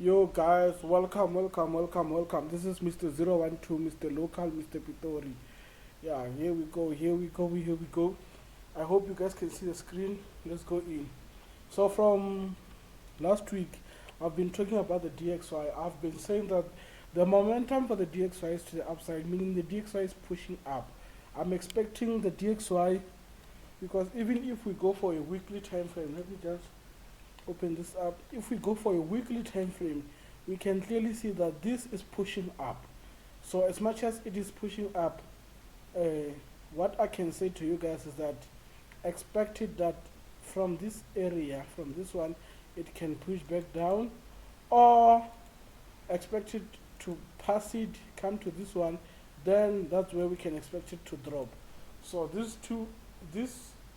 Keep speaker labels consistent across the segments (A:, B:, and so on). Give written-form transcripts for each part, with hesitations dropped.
A: Yo guys, welcome. This is Mr. 012, Mr. Local, Mr. Pitori. Yeah, here we go. I hope you guys can see the screen. Let's go in. So from last week, I've been talking about the DXY. I've been saying that the momentum for the DXY is to the upside, meaning the DXY is pushing up. I'm expecting the DXY because even if we go for a weekly time frame, let me just open this up. If we go for a weekly time frame, we can clearly see that this is pushing up. So as much as it is pushing up, uh, what I can say to you guys is that expected that from this area, from this one, it can push back down, or expect it to pass it, come to this one, then that's where we can expect it to drop. So these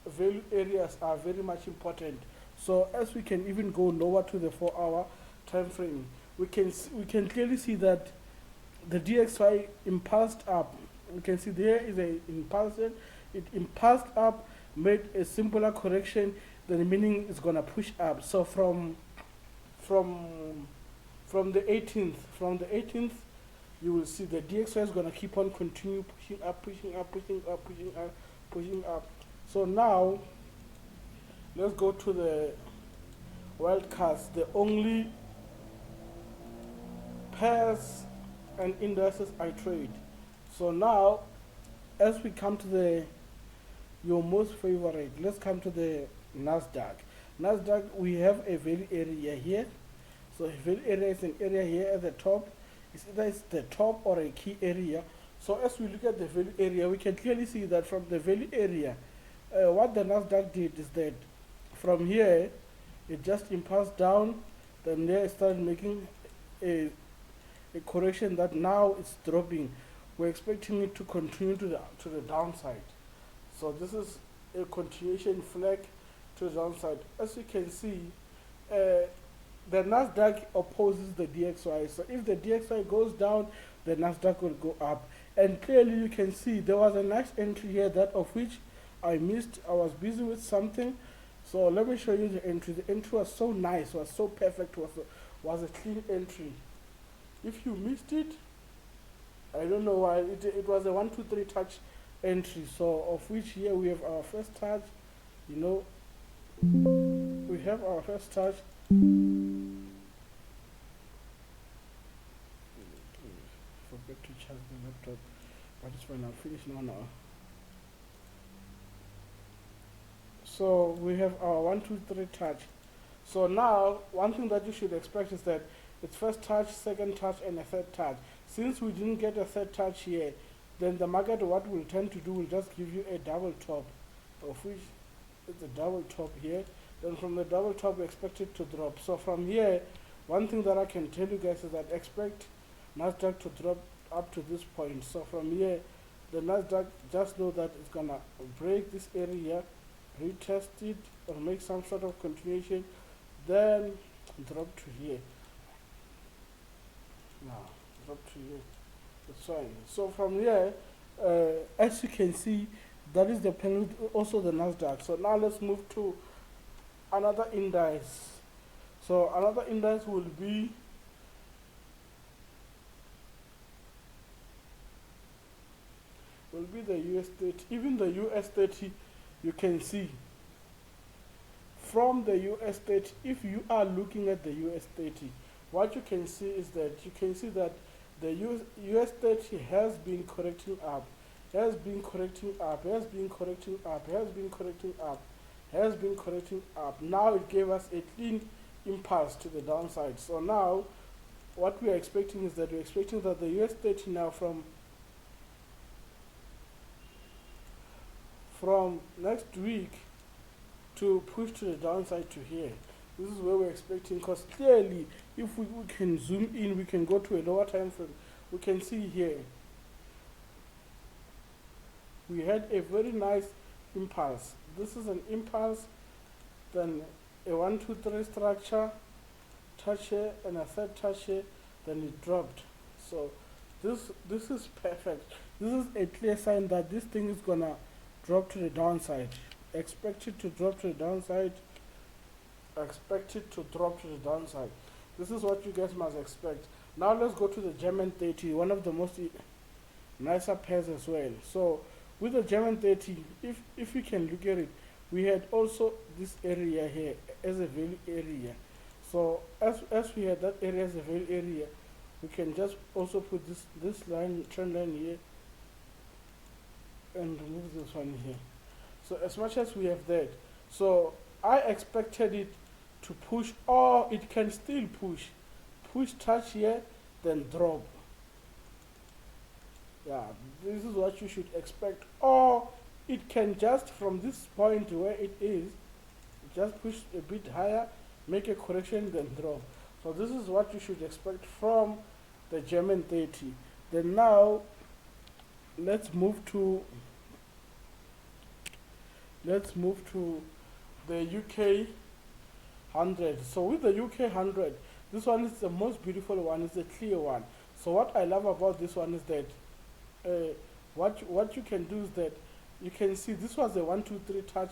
A: value areas are very much important. So as we can even go lower to the 4 hour time frame, we can clearly see that the DXY impulsed up. We can see there is a impulsion. It impulsed up, made a simpler correction, then meaning it's gonna push up. So from the 18th, you will see the DXY is gonna keep on continue pushing up. So now let's go to the wildcards, the only pairs and indices I trade. So now, as we come to the your most favorite, let's come to the NASDAQ. NASDAQ, we have a value area here. So a value area is an area here at the top. It's either it's the top or a key area. So as we look at the value area, we can clearly see that from the value area, what the NASDAQ did is that from here, it just impulsed down, then there it started making a, a correction that now it's dropping. We're expecting it to continue to the downside. So this is a continuation flag to the downside. As you can see, the Nasdaq opposes the DXY. So if the DXY goes down, the Nasdaq will go up. And clearly you can see there was a nice entry here, that of which I missed. I was busy with something. So let me show you the entry. The entry was so nice, was so perfect, was a clean entry. If you missed it, I don't know why. It was a 1, 2, 3 touch entry. So of which here we have our first touch. You know, we have our first touch. Forget to charge the laptop, but it's fine. I'll finish now. So we have our 1, 2, 3 touch. So now one thing that you should expect is that it's first touch, second touch, and a third touch. Since we didn't get a third touch here, then the market, what will tend to do, will just give you a double top, of which it's a double top here. Then from the double top, we expect it to drop. So from here, one thing that I can tell you guys is that expect Nasdaq to drop up to this point. So from here, the Nasdaq, just know that it's gonna break this area, retest it, or make some sort of continuation, then drop to here. Now drop to here. That's fine. So from here, as you can see, that is the pen, also the Nasdaq. So now let's move to another index. So another index will be the US 30. Even the US 30, you can see from the US 30, if you are looking at the US 30, what you can see is that the US 30 has been correcting up, has been correcting up. Now it gave us a clean impulse to the downside. So now what we are expecting is that we're expecting that the US 30 now from next week to push to the downside to here. This is where we're expecting, because clearly if we can zoom in, we can go to a lower time frame. We can see here we had a very nice impulse. This is an impulse, then a 1, 2, 3 structure, touch here, and a third touch here, then it dropped. So this is perfect. This is a clear sign that this thing is gonna drop to the downside. Expect it to drop to the downside. This is what you guys must expect. Now let's go to the German 30, one of the most nicer pairs as well. So with the German 30, if you can look at it, we had also this area here as a value area. So as we had that area as a value area, we can just also put this line, trend line here, and remove this one here. So as much as we have that, so I expected it to push, or it can still push, touch here, then drop. Yeah, this is what you should expect. Or it can just from this point where it is, just push a bit higher, make a correction, then drop. So this is what you should expect from the German 30. Then now let's move to the UK 100. So with the UK 100, this one is the most beautiful one, it's a clear one. So what I love about this one is that what you can do is that you can see this was a 1, 2, 3 touch.